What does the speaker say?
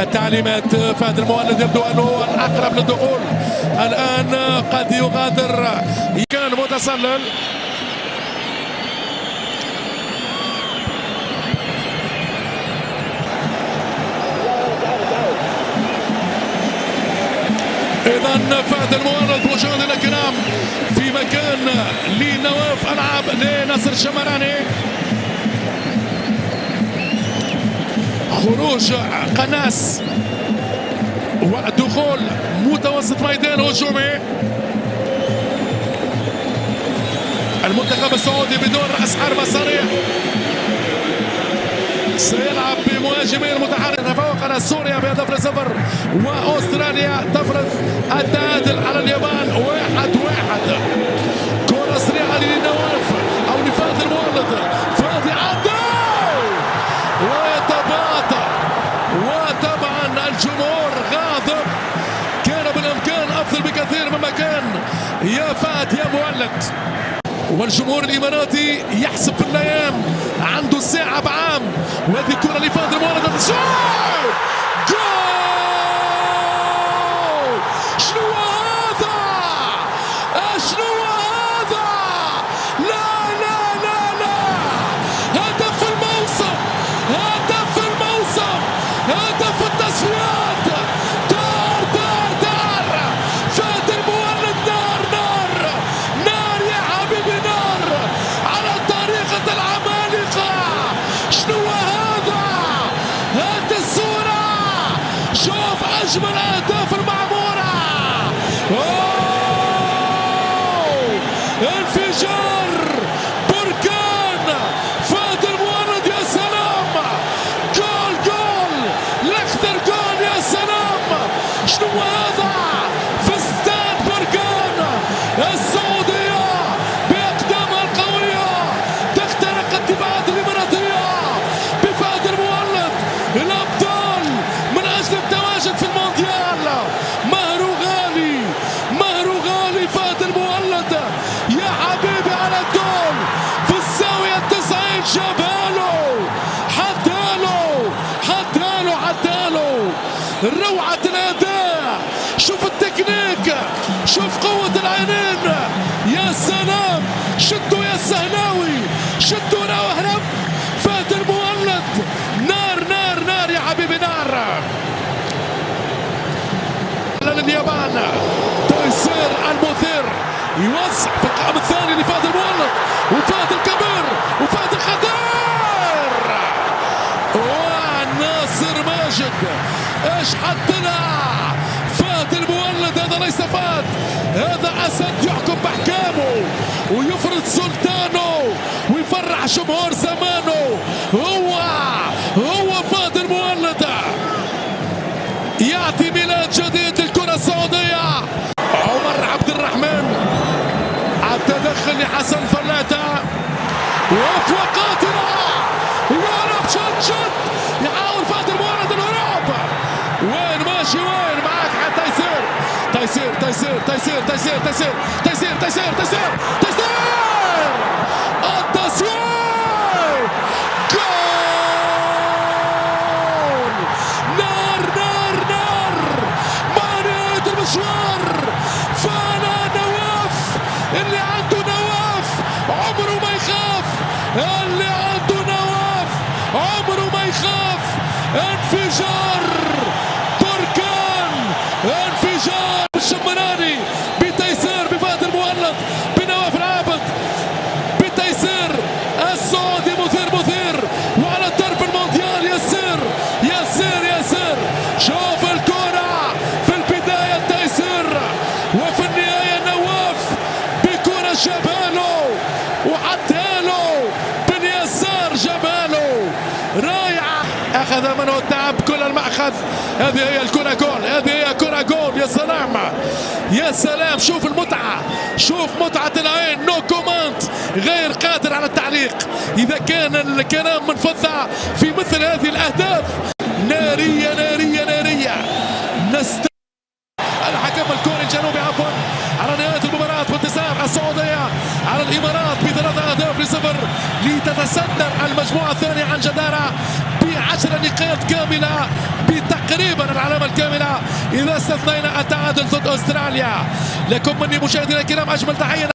تعليمات فهد المولد يبدو انه الاقرب للدخول الان، قد يغادر، كان متسلل. اذا فهد المولد مشاهدينا الكرام في مكان لنواف العاب لناصر الشمراني. خروج قناص ودخول متوسط ميدان هجومي. المنتخب السعودي بدون راس حربة صريح سيلعب بمهاجمين متحركين. تفوق على سوريا بهدف لصفر، واستراليا تفرض التعادل على اليابان 1-1. كرة سريعة لنواف او لفهد المولد، فهد يعدي ويتباطأ، وطبعا الجمهور غاضب. كان بالامكان افضل بكثير مما كان يا فهد يا مولد. والجمهور الاماراتي يحسب في الايام، عنده ساعة بعام. وهذه كرة لفهد المولد، جول! شنو هذا؟ شنو هذا؟ لا لا لا لا، هدف الموسم، هدف الموسم، هدف التصفيات. دار دار دار، فهد المولد نار نار نار يا حبيبي، نار على طريقة العمالقة. شنو هذا؟ هات الصورة، شوف أجمل أهداف المعمورة. انفجار بركان فهد المولد، يا سلام. جول جول الأخضر، جول يا سلام. شنو هذا؟ في استاد بركان السعودية بأقدامها القوية تخترق الدفاعات الإماراتية بفهد المولد. الأبطال من أجل التواجد في المونديال. مهر غالي، مهر غالي فهد المولد يا حبيبي على الجول في الزاوية 90. جاباله، حداله حداله حداله. روعة الأداء، شوف التكنيك، شوف قوة العينين، يا سلام. شدوا يا السهلاوي، شدوا راو هرب. فهد المولد نار نار نار يا حبيبي، نار. لليابان تيسير المثير يوزع في القائم الثاني لفهد المولد، وفهد الكبير، وفهد الخطير، وناصر ماجد. ايش حطنا فهد المولد؟ هذا ليس فهد، هذا اسد يحكم باحكامه ويفرض سلطانه ويفرح جمهور زمانه. هو فهد المولد يعطي ميلاد جديد للكرة السعودية. عمر عبد الرحمن التدخل لحسن فلاتة، وفوة قاتلة، وهرب شد يحاول فهد المولد الهروب. وين ماشي؟ وين معك حتى تيسير تيسير تيسير تيسير تيسير تيسير تيسير تيسير تيسير تيسير التسويق. فانا نواف، اللي عنده نواف عمره ما يخاف، اللي عنده نواف عمره ما يخاف. انفجار بركان، انفجار الشمراني بتيسير بفهد المولد بنواف العابد، بتيسير السعودي مثير مثير، وعلى درب المونديال يسير يسير يسير. شوف الكرة في البداية تيسير، وفي النهاية نواف بكرة جاباله وحطها باليسار، جاباله رائعة، أخذ منه التعب كل المأخذ. هذه هي الكرة جول، هذه هي كرة جول. يا سلام يا سلام، شوف المتعة، شوف متعة العين. نو كومنت، غير قادر على التعليق إذا كان الكلام من فضة في مثل هذه الأهداف. نارية نارية نارية. الحكم الكوري الجنوبي عفوا على نهاية المباراة وانتصار السعودية على الإمارات ب3-0 لتتصدر المجموعة الثانية عن جدارة ب10 نقاط كاملة بتقريبا إذا استثنينا التعادل ضد أستراليا. لكم مني مشاهدينا الكرام أجمل تحية.